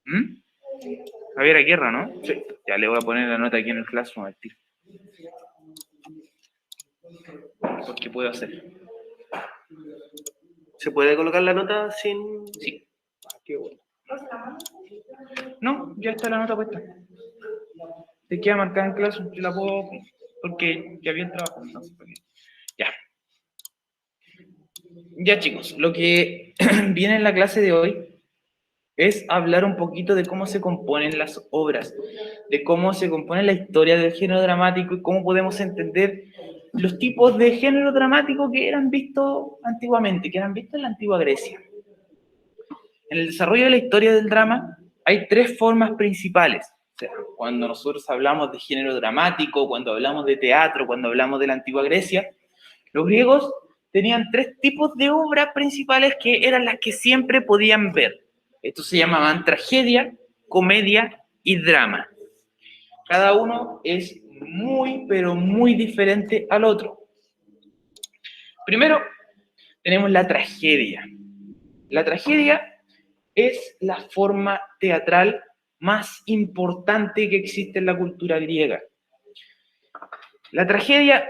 ¿Mm? Javier Aguirre, ¿no? Sí. Ya le voy a poner la nota aquí en el Classroom al tiro. ¿Qué puedo hacer? ¿Se puede colocar la nota sin...? Sí. Qué bueno. No, ya está la nota puesta. Te queda marcada en Classroom. Yo la puedo... Porque ya vi el trabajo. Entonces, ya. Ya, chicos. Lo que viene en la clase de hoy es hablar un poquito de cómo se componen las obras, de cómo se compone la historia del género dramático y cómo podemos entender los tipos de género dramático que eran vistos antiguamente, que eran vistos en la antigua Grecia. En el desarrollo de la historia del drama hay tres formas principales. O sea, cuando nosotros hablamos de género dramático, cuando hablamos de teatro, cuando hablamos de la antigua Grecia, los griegos tenían tres tipos de obras principales que eran las que siempre podían ver. Estos se llamaban tragedia, comedia y drama. Cada uno es muy, pero muy diferente al otro. Primero, tenemos la tragedia. La tragedia es la forma teatral más importante que existe en la cultura griega. La tragedia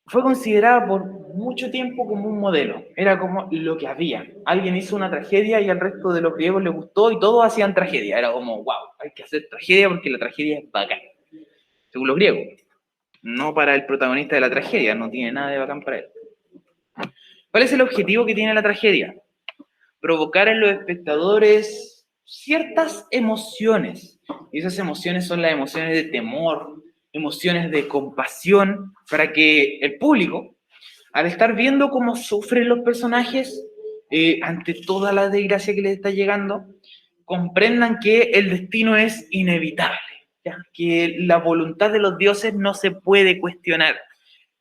fue considerada por mucho tiempo como un modelo, era como lo que había. Alguien hizo una tragedia y al resto de los griegos les gustó y todos hacían tragedia. Era como, wow, hay que hacer tragedia porque la tragedia es bacán. Según los griegos, no para el protagonista de la tragedia, no tiene nada de bacán para él. ¿Cuál es el objetivo que tiene la tragedia? Provocar en los espectadores ciertas emociones. Y esas emociones son las emociones de temor, emociones de compasión, para que el público, al estar viendo cómo sufren los personajes ante toda la desgracia que les está llegando, comprendan que el destino es inevitable, ¿ya? Que la voluntad de los dioses no se puede cuestionar.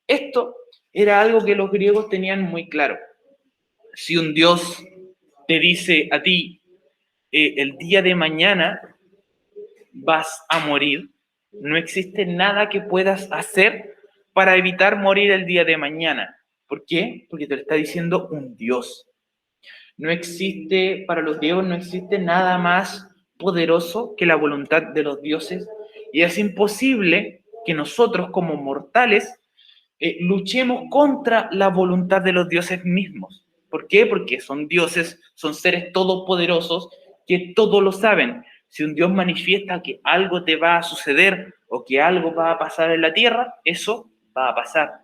Esto era algo que los griegos tenían muy claro. Si un dios te dice a ti, el día de mañana vas a morir, no existe nada que puedas hacer para evitar morir el día de mañana. ¿Por qué? Porque te lo está diciendo un dios. No existe, para los griegos no existe nada más poderoso que la voluntad de los dioses y es imposible que nosotros como mortales luchemos contra la voluntad de los dioses mismos. ¿Por qué? Porque son dioses, son seres todopoderosos que todo lo saben. Si un dios manifiesta que algo te va a suceder o que algo va a pasar en la tierra, eso va a pasar.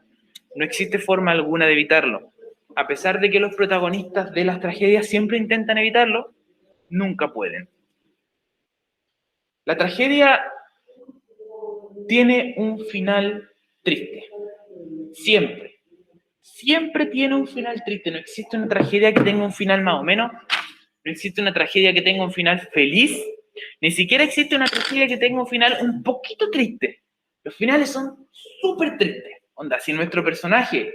No existe forma alguna de evitarlo. A pesar de que los protagonistas de las tragedias siempre intentan evitarlo, nunca pueden. La tragedia tiene un final triste. Siempre. Siempre tiene un final triste. No existe una tragedia que tenga un final más o menos. No existe una tragedia que tenga un final feliz. Ni siquiera existe una tragedia que tenga un final un poquito triste. Los finales son súper tristes. Onda, si nuestro personaje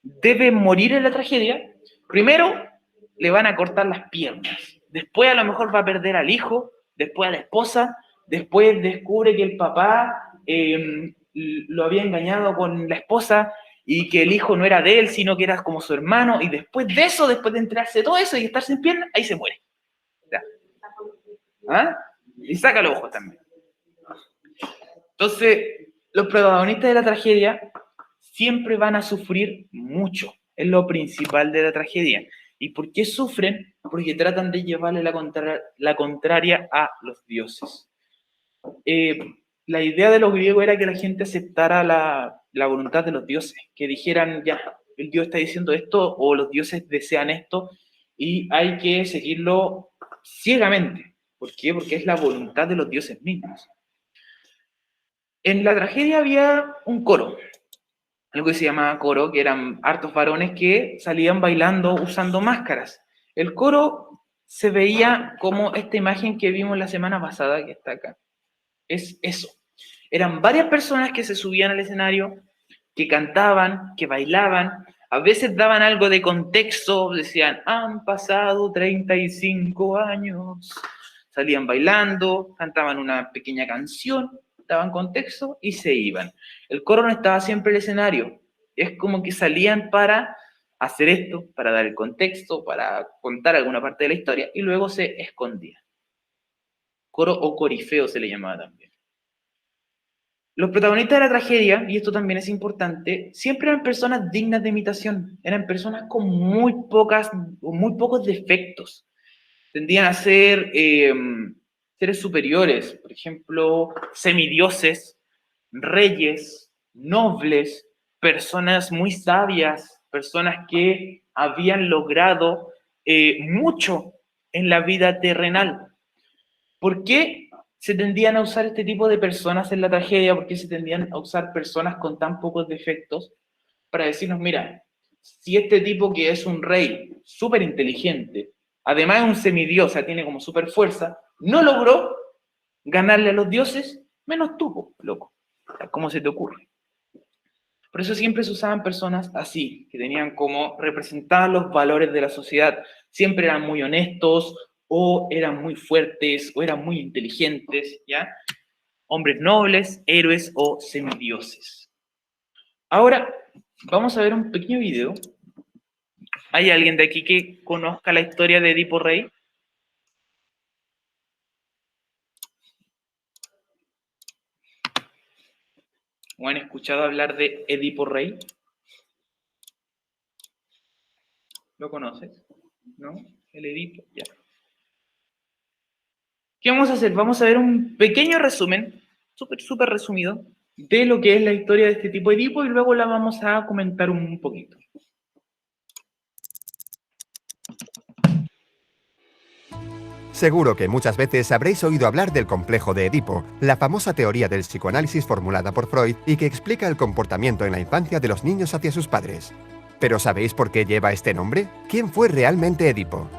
debe morir en la tragedia, primero le van a cortar las piernas. Después a lo mejor va a perder al hijo, después a la esposa, después descubre que el papá lo había engañado con la esposa y que el hijo no era de él, sino que era como su hermano, y después de eso, después de enterarse de todo eso y estar sin piernas, ahí se muere. ¿Ya? ¿Ah? Y saca los ojos también. Entonces, los protagonistas de la tragedia siempre van a sufrir mucho. Es lo principal de la tragedia. ¿Y por qué sufren? Porque tratan de llevarle la contraria a los dioses. La idea de los griegos era que la gente aceptara la voluntad de los dioses, que dijeran, ya, el dios está diciendo esto o los dioses desean esto y hay que seguirlo ciegamente. ¿Por qué? Porque es la voluntad de los dioses mismos. En la tragedia había un coro, algo que se llamaba coro, que eran hartos varones que salían bailando usando máscaras. El coro se veía como esta imagen que vimos la semana pasada, que está acá. Es eso. Eran varias personas que se subían al escenario, que cantaban, que bailaban, a veces daban algo de contexto, decían, han pasado 35 años, salían bailando, cantaban una pequeña canción, daban contexto y se iban. El coro no estaba siempre en el escenario, es como que salían para hacer esto, para dar el contexto, para contar alguna parte de la historia y luego se escondían. Coro o corifeo se le llamaba también. Los protagonistas de la tragedia, y esto también es importante, siempre eran personas dignas de imitación, eran personas con muy pocos defectos. Tendían a ser seres superiores, por ejemplo, semidioses, reyes, nobles, personas muy sabias, personas que habían logrado mucho en la vida terrenal. ¿Por qué se tendían a usar este tipo de personas en la tragedia? ¿Por qué se tendían a usar personas con tan pocos defectos? Para decirnos, mira, si este tipo que es un rey súper inteligente, además es un semidios, o sea, tiene como súper fuerza, no logró ganarle a los dioses, menos tú, loco. ¿Cómo se te ocurre? Por eso siempre se usaban personas así, que tenían como representar los valores de la sociedad. Siempre eran muy honestos, o eran muy fuertes, o eran muy inteligentes, ¿ya? Hombres nobles, héroes o semidioses. Ahora, vamos a ver un pequeño video. ¿Hay alguien de aquí que conozca la historia de Edipo Rey? ¿O han escuchado hablar de Edipo Rey? ¿Lo conoces? ¿No? El Edipo, ya. ¿Qué vamos a hacer? Vamos a ver un pequeño resumen, súper resumido, de lo que es la historia de este tipo de Edipo y luego la vamos a comentar un poquito. Seguro que muchas veces habréis oído hablar del complejo de Edipo, la famosa teoría del psicoanálisis formulada por Freud y que explica el comportamiento en la infancia de los niños hacia sus padres. ¿Pero sabéis por qué lleva este nombre? ¿Quién fue realmente Edipo?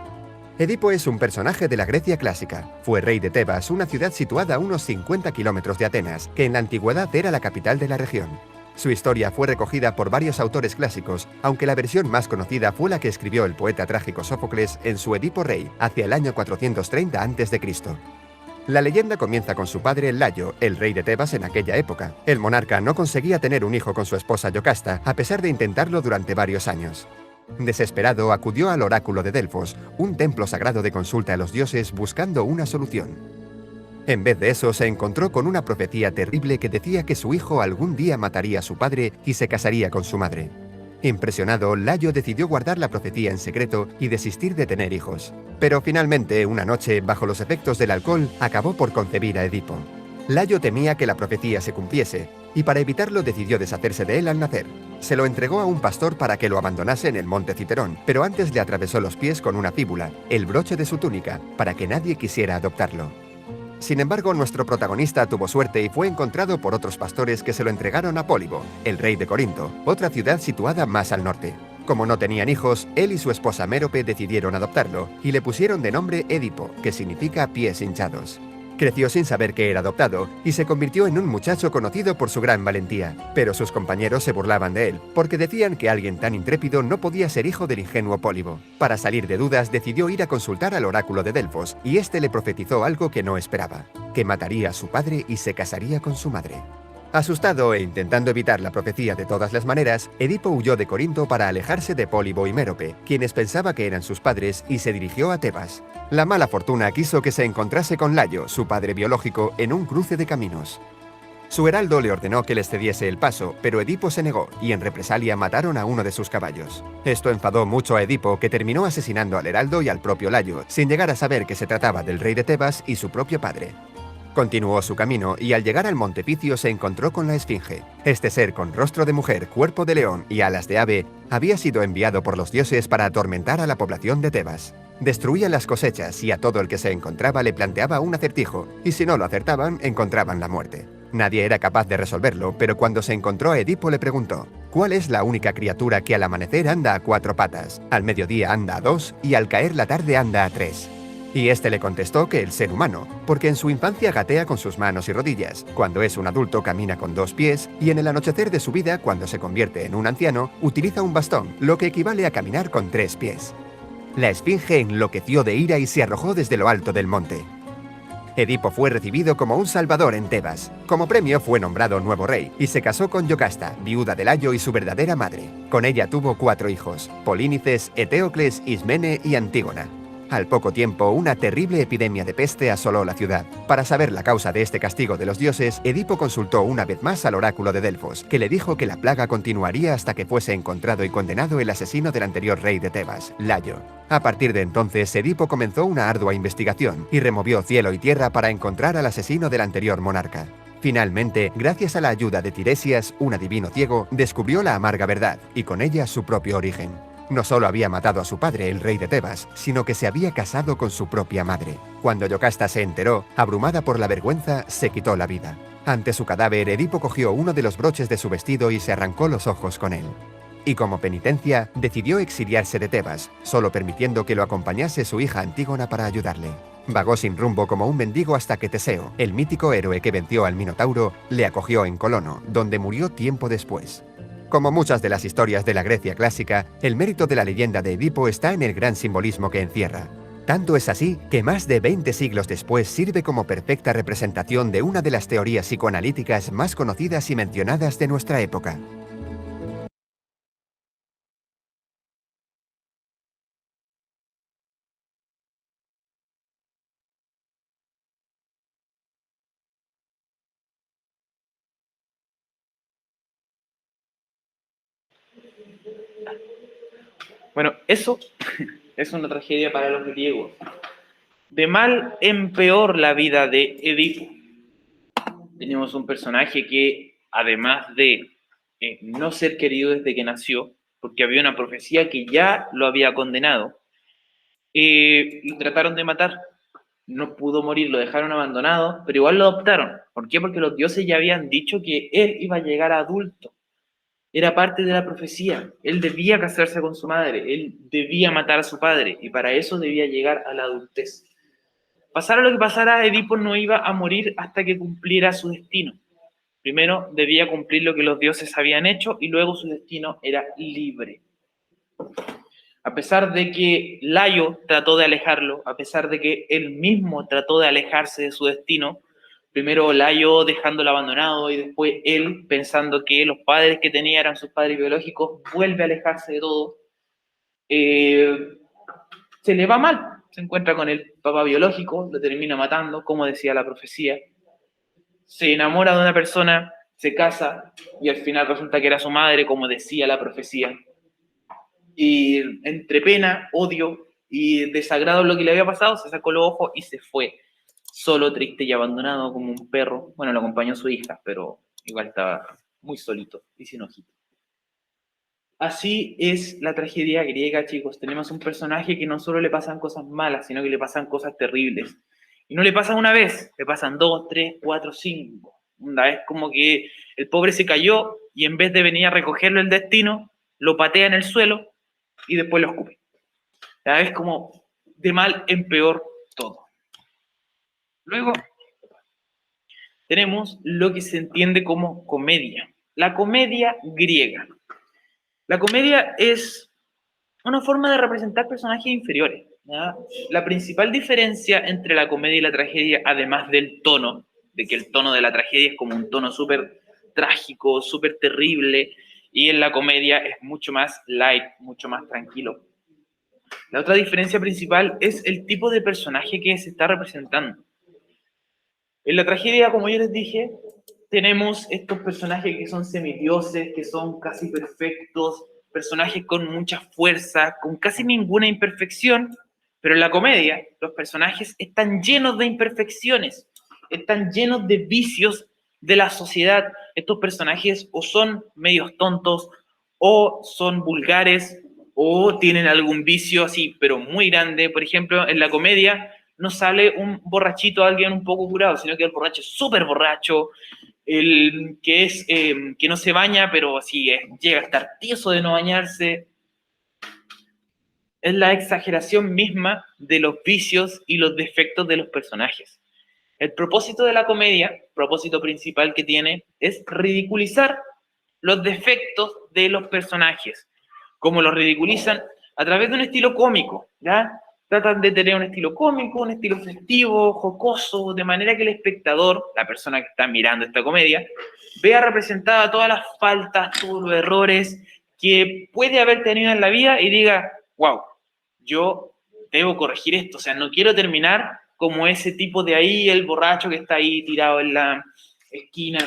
Edipo es un personaje de la Grecia clásica. Fue rey de Tebas, una ciudad situada a unos 50 kilómetros de Atenas, que en la antigüedad era la capital de la región. Su historia fue recogida por varios autores clásicos, aunque la versión más conocida fue la que escribió el poeta trágico Sófocles en su Edipo Rey, hacia el año 430 a.C. La leyenda comienza con su padre Layo, el rey de Tebas en aquella época. El monarca no conseguía tener un hijo con su esposa Yocasta, a pesar de intentarlo durante varios años. Desesperado, acudió al oráculo de Delfos, un templo sagrado de consulta a los dioses buscando una solución. En vez de eso, se encontró con una profecía terrible que decía que su hijo algún día mataría a su padre y se casaría con su madre. Impresionado, Layo decidió guardar la profecía en secreto y desistir de tener hijos. Pero finalmente, una noche, bajo los efectos del alcohol, acabó por concebir a Edipo. Layo temía que la profecía se cumpliese, y para evitarlo decidió deshacerse de él al nacer. Se lo entregó a un pastor para que lo abandonase en el monte Citerón, pero antes le atravesó los pies con una fíbula, el broche de su túnica, para que nadie quisiera adoptarlo. Sin embargo, nuestro protagonista tuvo suerte y fue encontrado por otros pastores que se lo entregaron a Pólibo, el rey de Corinto, otra ciudad situada más al norte. Como no tenían hijos, él y su esposa Mérope decidieron adoptarlo y le pusieron de nombre Edipo, que significa pies hinchados. Creció sin saber que era adoptado y se convirtió en un muchacho conocido por su gran valentía, pero sus compañeros se burlaban de él, porque decían que alguien tan intrépido no podía ser hijo del ingenuo Pólibo. Para salir de dudas, decidió ir a consultar al oráculo de Delfos, y este le profetizó algo que no esperaba, que mataría a su padre y se casaría con su madre. Asustado e intentando evitar la profecía de todas las maneras, Edipo huyó de Corinto para alejarse de Pólibo y Mérope, quienes pensaba que eran sus padres, y se dirigió a Tebas. La mala fortuna quiso que se encontrase con Layo, su padre biológico, en un cruce de caminos. Su heraldo le ordenó que les cediese el paso, pero Edipo se negó, y en represalia mataron a uno de sus caballos. Esto enfadó mucho a Edipo, que terminó asesinando al heraldo y al propio Layo, sin llegar a saber que se trataba del rey de Tebas y su propio padre. Continuó su camino y al llegar al monte Picio se encontró con la Esfinge. Este ser con rostro de mujer, cuerpo de león y alas de ave había sido enviado por los dioses para atormentar a la población de Tebas. Destruía las cosechas y a todo el que se encontraba le planteaba un acertijo, y si no lo acertaban, encontraban la muerte. Nadie era capaz de resolverlo, pero cuando se encontró a Edipo le preguntó: ¿cuál es la única criatura que al amanecer anda a 4 patas, al mediodía anda a 2 y al caer la tarde anda a 3? Y este le contestó que el ser humano, porque en su infancia gatea con sus manos y rodillas, cuando es un adulto camina con 2 pies, y en el anochecer de su vida, cuando se convierte en un anciano, utiliza un bastón, lo que equivale a caminar con 3 pies. La Esfinge enloqueció de ira y se arrojó desde lo alto del monte. Edipo fue recibido como un salvador en Tebas. Como premio fue nombrado nuevo rey, y se casó con Yocasta, viuda de Layo y su verdadera madre. Con ella tuvo 4 hijos: Polínices, Eteocles, Ismene y Antígona. Al poco tiempo, una terrible epidemia de peste asoló la ciudad. Para saber la causa de este castigo de los dioses, Edipo consultó una vez más al oráculo de Delfos, que le dijo que la plaga continuaría hasta que fuese encontrado y condenado el asesino del anterior rey de Tebas, Layo. A partir de entonces, Edipo comenzó una ardua investigación y removió cielo y tierra para encontrar al asesino del anterior monarca. Finalmente, gracias a la ayuda de Tiresias, un adivino ciego, descubrió la amarga verdad, y con ella su propio origen. No solo había matado a su padre, el rey de Tebas, sino que se había casado con su propia madre. Cuando Yocasta se enteró, abrumada por la vergüenza, se quitó la vida. Ante su cadáver, Edipo cogió uno de los broches de su vestido y se arrancó los ojos con él. Y como penitencia, decidió exiliarse de Tebas, solo permitiendo que lo acompañase su hija Antígona para ayudarle. Vagó sin rumbo como un mendigo hasta que Teseo, el mítico héroe que venció al Minotauro, le acogió en Colono, donde murió tiempo después. Como muchas de las historias de la Grecia clásica, el mérito de la leyenda de Edipo está en el gran simbolismo que encierra. Tanto es así que más de 20 siglos después sirve como perfecta representación de una de las teorías psicoanalíticas más conocidas y mencionadas de nuestra época. Bueno, eso es una tragedia para los griegos. De mal en peor la vida de Edipo. Tenemos un personaje que, además de no ser querido desde que nació, porque había una profecía que ya lo había condenado, lo trataron de matar. No pudo morir, lo dejaron abandonado, pero igual lo adoptaron. ¿Por qué? Porque los dioses ya habían dicho que él iba a llegar a adulto. Era parte de la profecía. Él debía casarse con su madre, él debía matar a su padre, y para eso debía llegar a la adultez. Pasara lo que pasara, Edipo no iba a morir hasta que cumpliera su destino. Primero debía cumplir lo que los dioses habían hecho y luego su destino era libre. A pesar de que Layo trató de alejarlo, a pesar de que él mismo trató de alejarse de su destino, primero Layo dejándolo abandonado y después él pensando que los padres que tenía eran sus padres biológicos, vuelve a alejarse de todo. Se le va mal, se encuentra con el papá biológico, lo termina matando, como decía la profecía. Se enamora de una persona, se casa y al final resulta que era su madre, como decía la profecía. Y entre pena, odio y desagrado lo que le había pasado, se sacó los ojos y se fue, solo, triste y abandonado como un perro. Bueno, lo acompañó su hija, pero igual estaba muy solito y sin ojitos. Así es la tragedia griega, chicos. Tenemos un personaje que no solo le pasan cosas malas, sino que le pasan cosas terribles. Y no le pasan una vez, le pasan 2, 3, 4, 5. Una vez como que el pobre se cayó y en vez de venir a recogerlo el destino, lo patea en el suelo y después lo escupe. Ya ves como de mal en peor todo. Luego tenemos lo que se entiende como comedia. La comedia griega. La comedia es una forma de representar personajes inferiores, ¿ya? La principal diferencia entre la comedia y la tragedia, además del tono, de que el tono de la tragedia es como un tono súper trágico, súper terrible, y en la comedia es mucho más light, mucho más tranquilo. La otra diferencia principal es el tipo de personaje que se está representando. En la tragedia, como yo les dije, tenemos estos personajes que son semidioses, que son casi perfectos, personajes con mucha fuerza, con casi ninguna imperfección, pero en la comedia los personajes están llenos de imperfecciones, están llenos de vicios de la sociedad. Estos personajes o son medios tontos, o son vulgares, o tienen algún vicio así, pero muy grande. Por ejemplo, en la comedia no sale un borrachito, alguien un poco curado, sino que el borracho es súper borracho, el que es que no se baña, pero así llega a estar tieso de no bañarse. Es la exageración misma de los vicios y los defectos de los personajes. El propósito de la comedia, el propósito principal que tiene, es ridiculizar los defectos de los personajes. ¿Cómo los ridiculizan? A través de un estilo cómico, ¿ya? Tratan de tener un estilo cómico, un estilo festivo, jocoso, de manera que el espectador, la persona que está mirando esta comedia, vea representada todas las faltas, todos los errores que puede haber tenido en la vida y diga, wow, yo debo corregir esto, o sea, no quiero terminar como ese tipo de ahí, el borracho que está ahí tirado en la esquina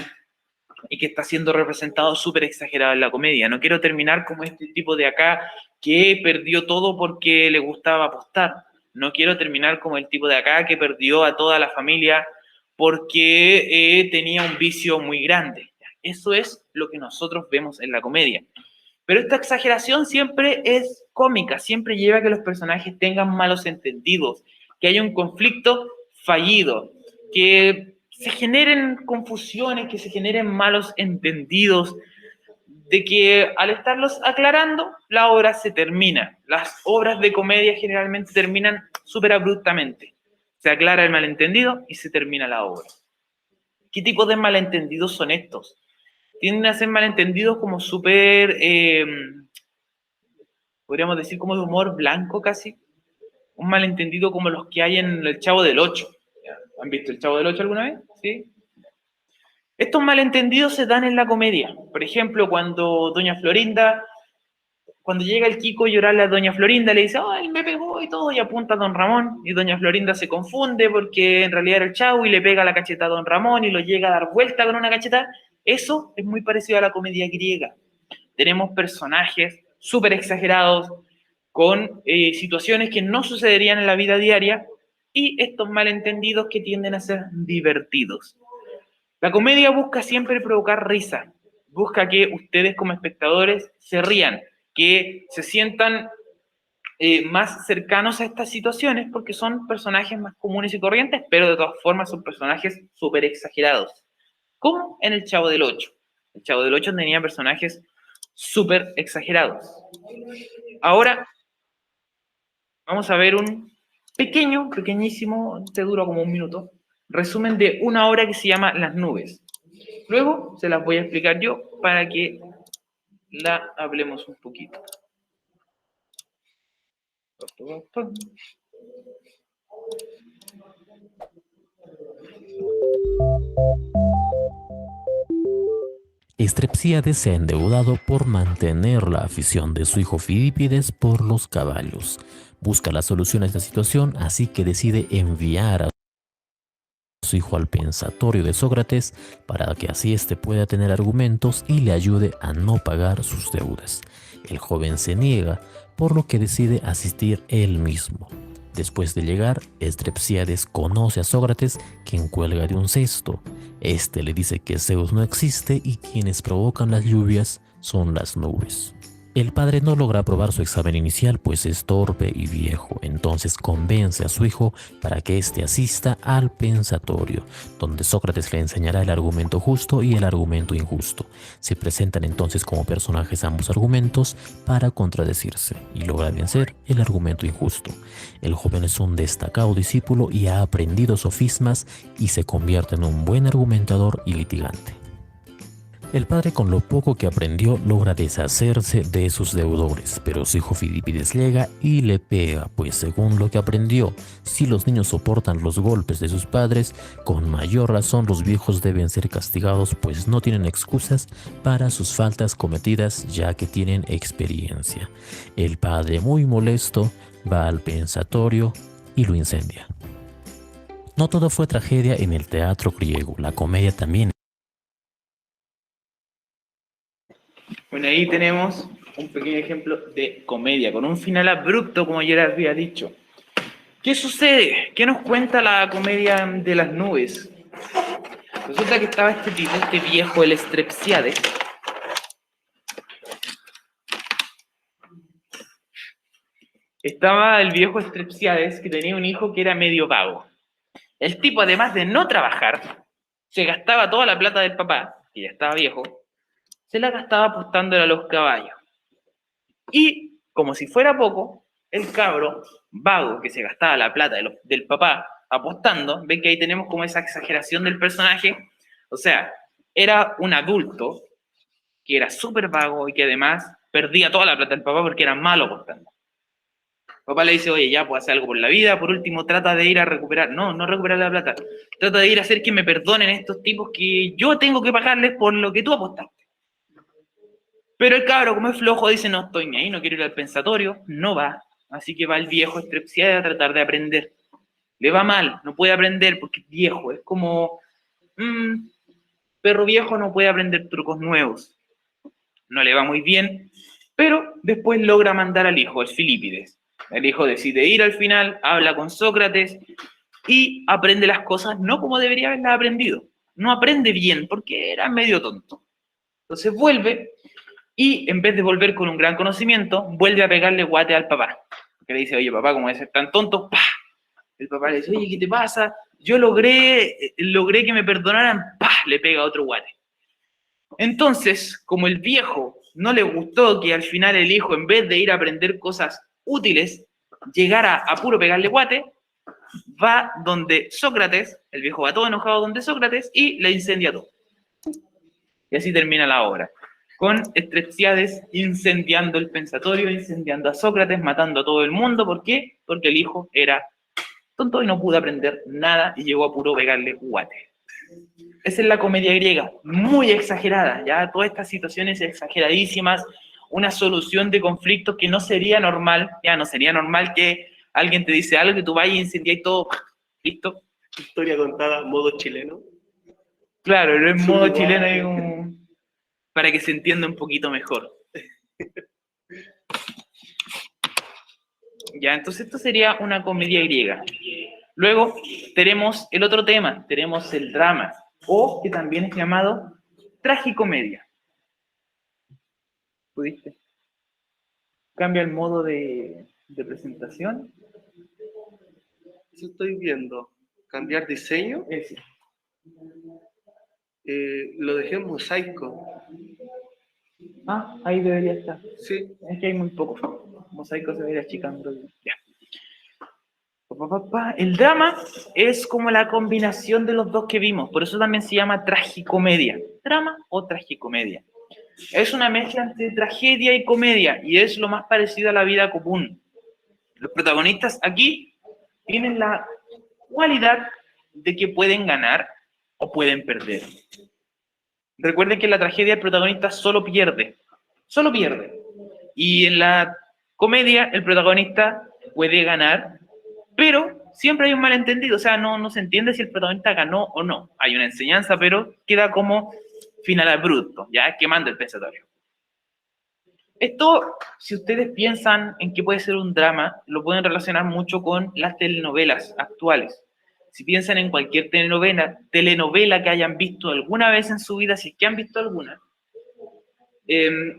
y que está siendo representado súper exagerado en la comedia. No quiero terminar como este tipo de acá que perdió todo porque le gustaba apostar. No quiero terminar como el tipo de acá que perdió a toda la familia porque tenía un vicio muy grande. Eso es lo que nosotros vemos en la comedia. Pero esta exageración siempre es cómica, siempre lleva a que los personajes tengan malos entendidos, que haya un conflicto fallido, que se generen confusiones, que se generen malos entendidos, de que al estarlos aclarando, la obra se termina. Las obras de comedia generalmente terminan súper abruptamente. Se aclara el malentendido y se termina la obra. ¿Qué tipo de malentendidos son estos? Tienden a ser malentendidos como súper, podríamos decir como de humor blanco casi, un malentendido como los que hay en El Chavo del Ocho. ¿Han visto El Chavo del Ocho alguna vez? ¿Sí? Estos malentendidos se dan en la comedia. Por ejemplo, cuando Doña Florinda, cuando llega el Kiko a llorarle a Doña Florinda, le dice, ¡ay, me pegó y todo! Y apunta a Don Ramón. Y Doña Florinda se confunde porque en realidad era el Chavo y le pega la cacheta a Don Ramón y lo llega a dar vuelta con una cacheta. Eso es muy parecido a la comedia griega. Tenemos personajes súper exagerados, con situaciones que no sucederían en la vida diaria y estos malentendidos que tienden a ser divertidos. La comedia busca siempre provocar risa, busca que ustedes como espectadores se rían, que se sientan más cercanos a estas situaciones porque son personajes más comunes y corrientes, pero de todas formas son personajes súper exagerados, como en El Chavo del Ocho. El Chavo del Ocho tenía personajes súper exagerados. Ahora vamos a ver un pequeñísimo, este dura como un minuto, resumen de una obra que se llama Las Nubes. Luego se las voy a explicar yo para que la hablemos un poquito. Strepsíades se ha endeudado por mantener la afición de su hijo Fidípides por los caballos. Busca la solución a esta situación, así que decide enviar a su hijo al pensatorio de Sócrates para que así éste pueda tener argumentos y le ayude a no pagar sus deudas. El joven se niega, por lo que decide asistir él mismo. Después de llegar, Strepsíades conoce a Sócrates, quien cuelga de un cesto. Este le dice que Zeus no existe y quienes provocan las lluvias son las nubes. El padre no logra aprobar su examen inicial, pues es torpe y viejo. Entonces convence a su hijo para que éste asista al pensatorio, donde Sócrates le enseñará el argumento justo y el argumento injusto. Se presentan entonces como personajes ambos argumentos para contradecirse y logra vencer el argumento injusto. El joven es un destacado discípulo y ha aprendido sofismas y se convierte en un buen argumentador y litigante. El padre, con lo poco que aprendió, logra deshacerse de sus deudores, pero su hijo Fidípides llega y le pega, pues según lo que aprendió, si los niños soportan los golpes de sus padres, con mayor razón los viejos deben ser castigados, pues no tienen excusas para sus faltas cometidas, ya que tienen experiencia. El padre, muy molesto, va al pensatorio y lo incendia. No todo fue tragedia en el teatro griego, la comedia también. Bueno, ahí tenemos un pequeño ejemplo de comedia, con un final abrupto, como ya les había dicho. ¿Qué sucede? ¿Qué nos cuenta la comedia de Las Nubes? Resulta que estaba este tipo, este viejo, el Strepsíades. Estaba el viejo Strepsíades que tenía un hijo que era medio vago. El tipo, además de no trabajar, se gastaba toda la plata del papá, que ya estaba viejo, se la gastaba apostándole a los caballos. Y, como si fuera poco, el cabro vago que se gastaba la plata del papá apostando, ven que ahí tenemos como esa exageración del personaje, o sea, era un adulto que era súper vago y que además perdía toda la plata del papá porque era malo apostando. El papá le dice, oye, ya, pues hacer algo por la vida, por último trata de ir a recuperar, no recuperar la plata, trata de ir a hacer que me perdonen estos tipos que yo tengo que pagarles por lo que tú apostaste. Pero el cabro, como es flojo, dice, no estoy ni ahí, no quiero ir al pensatorio, no va Así que va el viejo Strepsiades a tratar de aprender. Le va mal, no puede aprender porque es viejo. Es como, perro viejo no puede aprender trucos nuevos. No le va muy bien, pero después logra mandar al hijo, el Filipides. El hijo decide ir al final, habla con Sócrates y aprende las cosas no como debería haberlas aprendido. No aprende bien porque era medio tonto. Entonces vuelve y en vez de volver con un gran conocimiento, vuelve a pegarle guate al papá. Porque le dice, oye papá, ¿cómo eres tan tonto? ¡Pah! El papá le dice, oye, ¿qué te pasa? Yo logré que me perdonaran. ¡Pah! Le pega otro guate. Entonces, como el viejo no le gustó que al final el hijo, en vez de ir a aprender cosas útiles, llegara a puro pegarle guate, va donde Sócrates, el viejo va todo enojado donde Sócrates y le incendia todo. Y así termina la obra, con Strepsiades incendiando el pensatorio, incendiando a Sócrates, matando a todo el mundo. ¿Por qué? Porque el hijo era tonto y no pudo aprender nada y llegó a puro pegarle guate. Esa es la comedia griega, muy exagerada, ya todas estas situaciones exageradísimas, una solución de conflictos que no sería normal, ya no sería normal que alguien te dice algo que tú vayas y incendias todo, listo. Historia contada, modo chileno. Claro, pero en modo chileno hay para que se entienda un poquito mejor. Ya, entonces esto sería una comedia griega. Luego tenemos el otro tema, tenemos el drama, o que también es llamado tragicomedia. ¿Pudiste? Cambia el modo de presentación. Eso estoy viendo. Cambiar diseño. Ese. Lo dejé en mosaico. Ah, ahí debería estar. Sí. Es que hay muy poco. Mosaico se va a ir achicando. Ya. El drama es como la combinación de los dos que vimos, por eso también se llama tragicomedia. Drama o tragicomedia. Es una mezcla entre tragedia y comedia y es lo más parecido a la vida común. Los protagonistas aquí tienen la cualidad de que pueden ganar o pueden perder. Recuerden que en la tragedia el protagonista solo pierde. Solo pierde. Y en la comedia el protagonista puede ganar, pero siempre hay un malentendido. O sea, no se entiende si el protagonista ganó o no. Hay una enseñanza, pero queda como final abrupto, ya quemando el pensatorio. Esto, si ustedes piensan en qué puede ser un drama, lo pueden relacionar mucho con las telenovelas actuales. Si piensan en cualquier telenovela que hayan visto alguna vez en su vida, si es que han visto alguna,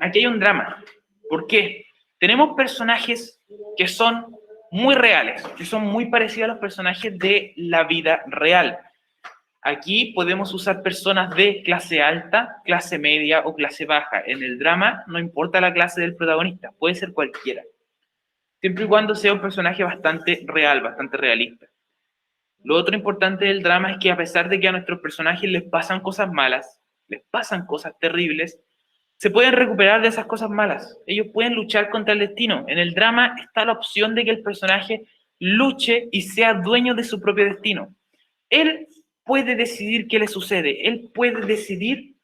aquí hay un drama. ¿Por qué? Tenemos personajes que son muy reales, que son muy parecidos a los personajes de la vida real. Aquí podemos usar personas de clase alta, clase media o clase baja. En el drama no importa la clase del protagonista, puede ser cualquiera. Siempre y cuando sea un personaje bastante real, bastante realista. Lo otro importante del drama es que a pesar de que a nuestros personajes les pasan cosas malas, les pasan cosas terribles, se pueden recuperar de esas cosas malas. Ellos pueden luchar contra el destino. En el drama está la opción de que el personaje luche y sea dueño de su propio destino. Él puede decidir qué le sucede. Él puede decidir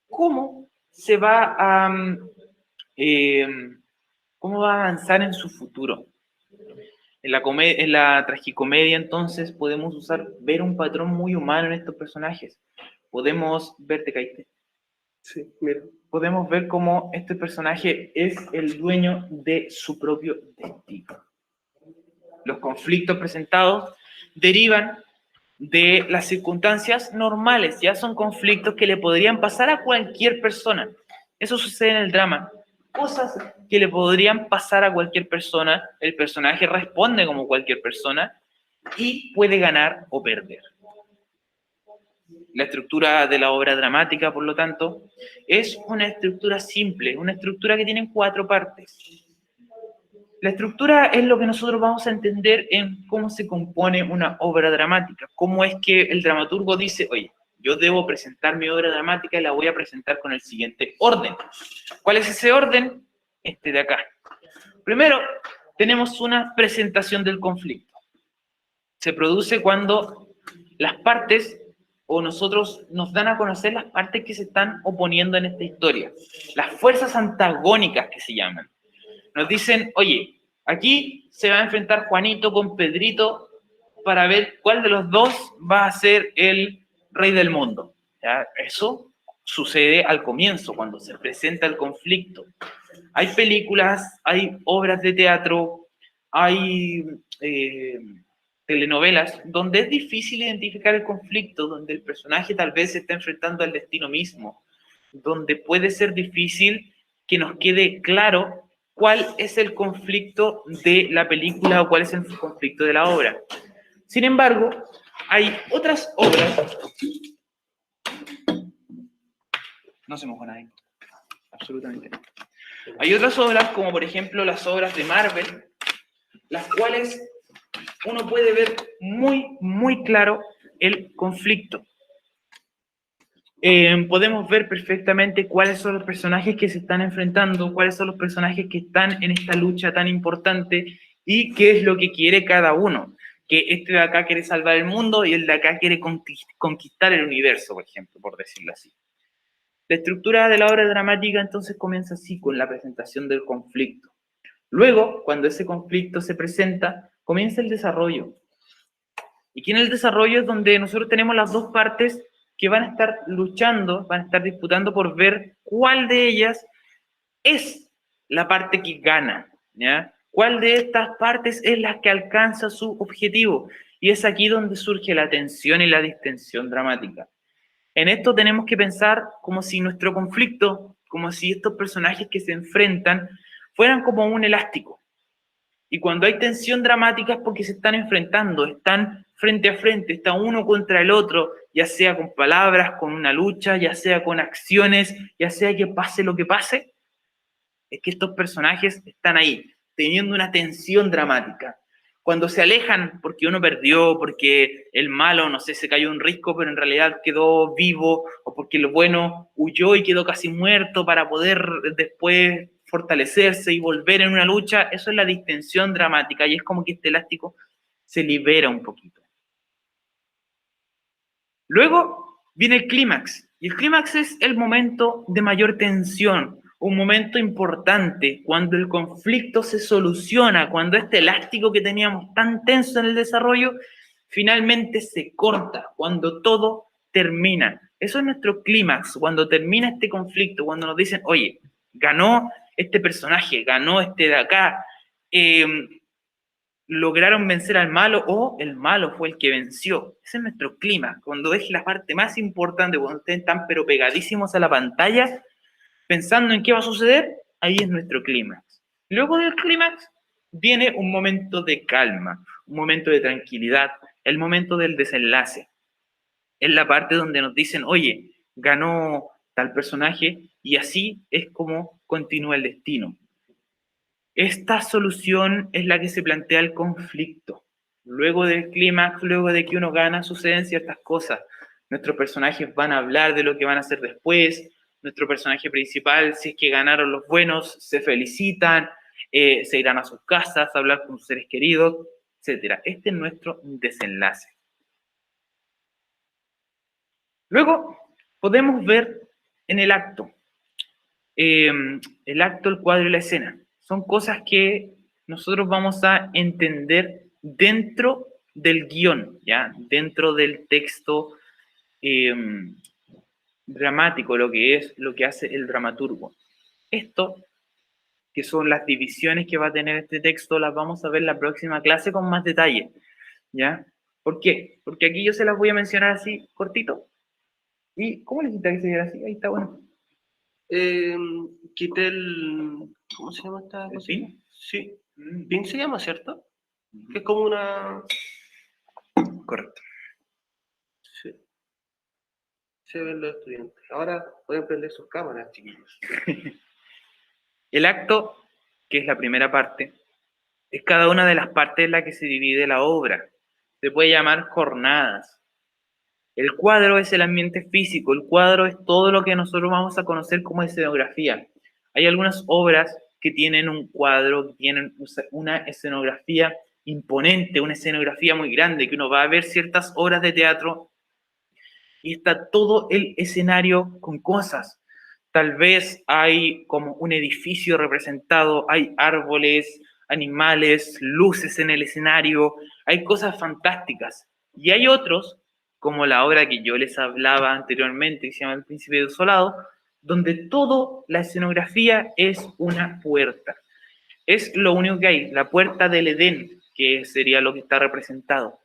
cómo se va a cómo va a avanzar en su futuro. En la tragicomedia, entonces, podemos ver un patrón muy humano en estos personajes. Podemos ver, ¿te caíste? Sí, mira. Podemos ver cómo este personaje es el dueño de su propio destino. Los conflictos presentados derivan de las circunstancias normales, ya son conflictos que le podrían pasar a cualquier persona. Eso sucede en el drama. Cosas que le podrían pasar a cualquier persona, el personaje responde como cualquier persona y puede ganar o perder. La estructura de la obra dramática, por lo tanto, es una estructura simple, una estructura que tiene 4 partes. La estructura es lo que nosotros vamos a entender en cómo se compone una obra dramática, cómo es que el dramaturgo dice, oye, yo debo presentar mi obra dramática y la voy a presentar con el siguiente orden. ¿Cuál es ese orden? Este de acá. Primero, tenemos una presentación del conflicto. Se produce cuando las partes o nosotros nos dan a conocer las partes que se están oponiendo en esta historia. Las fuerzas antagónicas que se llaman. Nos dicen, oye, Aquí se va a enfrentar Juanito con Pedrito para ver cuál de los dos va a ser el rey del mundo. ¿Ya? Eso sucede al comienzo, cuando se presenta el conflicto. Hay películas, hay obras de teatro, hay telenovelas donde es difícil identificar el conflicto, donde el personaje tal vez se está enfrentando al destino mismo, donde puede ser difícil que nos quede claro cuál es el conflicto de la película o cuál es el conflicto de la obra. Sin embargo, hay otras obras. No se mojó nadie. Absolutamente no. Hay otras obras, como por ejemplo las obras de Marvel, las cuales uno puede ver muy claro el conflicto. Podemos ver perfectamente cuáles son los personajes que se están enfrentando, cuáles son los personajes que están en esta lucha tan importante y qué es lo que quiere cada uno. Que este de acá quiere salvar el mundo y el de acá quiere conquistar el universo, por ejemplo, por decirlo así. La estructura de la obra dramática entonces comienza así, con la presentación del conflicto. Luego, cuando ese conflicto se presenta, comienza el desarrollo. Y aquí en el desarrollo es donde nosotros tenemos las dos partes que van a estar luchando, van a estar disputando por ver cuál de ellas es la parte que gana, ¿ya? ¿Cuál de estas partes es la que alcanza su objetivo? Y es aquí donde surge la tensión y la distensión dramática. En esto tenemos que pensar como si nuestro conflicto, como si estos personajes que se enfrentan fueran como un elástico. Y cuando hay tensión dramática es porque se están enfrentando, están frente a frente, está uno contra el otro, ya sea con palabras, con una lucha, ya sea con acciones, ya sea que pase lo que pase, es que estos personajes están ahí, teniendo una tensión dramática. Cuando se alejan porque uno perdió, porque el malo, no sé, se cayó un risco, pero en realidad quedó vivo, o porque el bueno huyó y quedó casi muerto para poder después fortalecerse y volver en una lucha, eso es la distensión dramática y es como que este elástico se libera un poquito. Luego viene el clímax, y el clímax es el momento de mayor tensión, un momento importante, cuando el conflicto se soluciona, cuando este elástico que teníamos tan tenso en el desarrollo, finalmente se corta, cuando todo termina. Eso es nuestro clímax, cuando termina este conflicto, cuando nos dicen, oye, ganó este personaje, ganó este de acá, lograron vencer al malo o el malo fue el que venció. Ese es nuestro clímax, cuando es la parte más importante, cuando estén tan pero pegadísimos a la pantalla, pensando en qué va a suceder, ahí es nuestro clímax. Luego del clímax viene un momento de calma, un momento de tranquilidad, el momento del desenlace. Es la parte donde nos dicen, oye, ganó tal personaje y así es como continúa el destino. Esta solución es la que se plantea el conflicto. Luego del clímax, luego de que uno gana, suceden ciertas cosas. Nuestros personajes van a hablar de lo que van a hacer después. Nuestro personaje principal, si es que ganaron los buenos, se felicitan, se irán a sus casas a hablar con sus seres queridos, etc. Este es nuestro desenlace. Luego podemos ver en el acto, el cuadro y la escena. Son cosas que nosotros vamos a entender dentro del guión, ¿ya? Dentro del texto dramático, lo que hace el dramaturgo. Esto, que son las divisiones que va a tener este texto, las vamos a ver en la próxima clase con más detalle, ¿ya? ¿Por qué? Porque aquí yo se las voy a mencionar así, cortito. ¿Y cómo le hiciste que se viera así? Ahí está bueno. Quité el... ¿Cómo se llama esta cosa? ¿Pin? Sí. Pin se llama, ¿cierto? Que es como una... Correcto. Sí. Se ven los estudiantes. Ahora pueden prender sus cámaras, chiquillos. El acto, que es la primera parte, es cada una de las partes en la que se divide la obra. Se puede llamar jornadas. El cuadro es el ambiente físico, el cuadro es todo lo que nosotros vamos a conocer como escenografía. Hay algunas obras que tienen un cuadro, que tienen una escenografía imponente, una escenografía muy grande, que uno va a ver ciertas obras de teatro y está todo el escenario con cosas. Tal vez hay como un edificio representado, hay árboles, animales, luces en el escenario, hay cosas fantásticas. Y hay otros, como la obra que yo les hablaba anteriormente, que se llama El Príncipe Desolado, donde toda la escenografía es una puerta. Es lo único que hay, la puerta del Edén, que sería lo que está representado.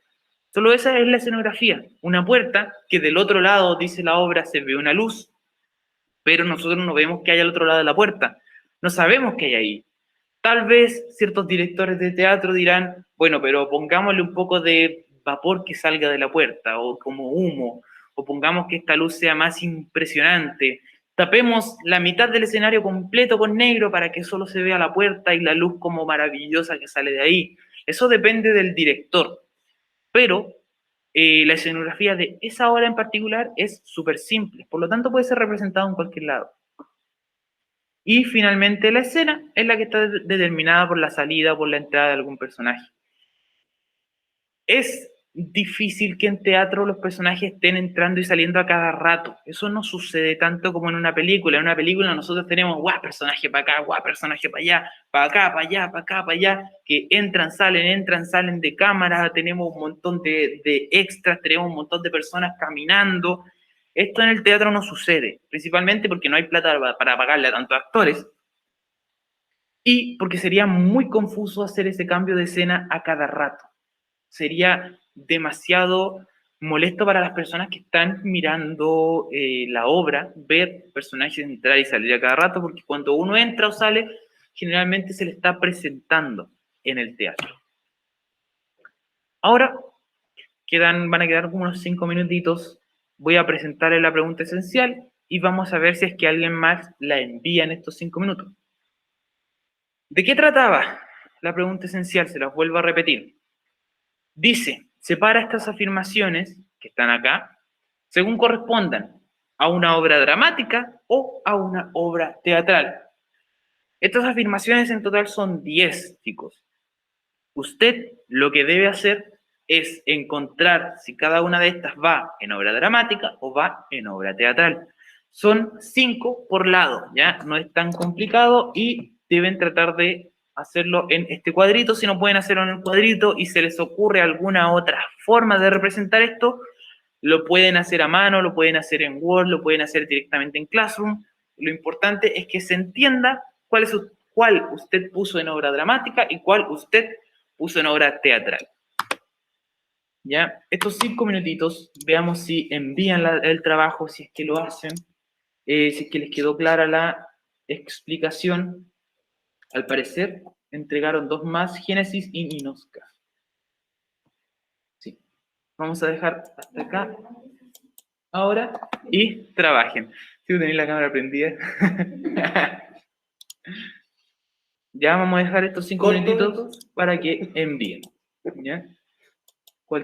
Solo esa es la escenografía, una puerta que del otro lado, dice la obra, se ve una luz, pero nosotros no vemos que hay al otro lado de la puerta, no sabemos qué hay ahí. Tal vez ciertos directores de teatro dirán, bueno, pero pongámosle un poco de vapor que salga de la puerta, o como humo, o pongamos que esta luz sea más impresionante, tapemos la mitad del escenario completo con negro para que solo se vea la puerta y la luz como maravillosa que sale de ahí. Eso depende del director, pero la escenografía de esa obra en particular es súper simple, por lo tanto puede ser representado en cualquier lado. Y finalmente la escena es la que está determinada por la salida o por la entrada de algún personaje. Es difícil que en teatro los personajes estén entrando y saliendo a cada rato. Eso no sucede tanto como en una película. En una película nosotros tenemos, guau, personaje para acá, guau, personaje para allá, para acá, para allá, para acá, para allá, que entran, salen de cámara, tenemos un montón de extras, tenemos un montón de personas caminando. Esto en el teatro no sucede, principalmente porque no hay plata para pagarle a tantos actores y porque sería muy confuso hacer ese cambio de escena a cada rato. Sería demasiado molesto para las personas que están mirando la obra, ver personajes entrar y salir a cada rato, porque cuando uno entra o sale, generalmente se le está presentando en el teatro. Ahora, van a quedar como unos 5 minutitos. Voy a presentarle la pregunta esencial y vamos a ver si es que alguien más la envía en estos 5 minutos. ¿De qué trataba la pregunta esencial? Se las vuelvo a repetir. Dice, separa estas afirmaciones que están acá, según correspondan a una obra dramática o a una obra teatral. Estas afirmaciones en total son 10, chicos. Usted lo que debe hacer es encontrar si cada una de estas va en obra dramática o va en obra teatral. Son 5 por lado, ¿ya? No es tan complicado y deben tratar de hacerlo en este cuadrito. Si no pueden hacerlo en el cuadrito y se les ocurre alguna otra forma de representar esto, lo pueden hacer a mano, lo pueden hacer en Word, lo pueden hacer directamente en Classroom. Lo importante es que se entienda cuál usted puso en obra dramática y cuál usted puso en obra teatral. ¿Ya? Estos 5 minutitos, veamos si envían el trabajo, si es que lo hacen, si es que les quedó clara la explicación. Al parecer, entregaron 2 más, Génesis y Ninosca. Sí. Vamos a dejar hasta acá ahora y trabajen. Si tenéis la cámara prendida. Ya vamos a dejar estos 5 minutitos para que envíen. ¿Ya?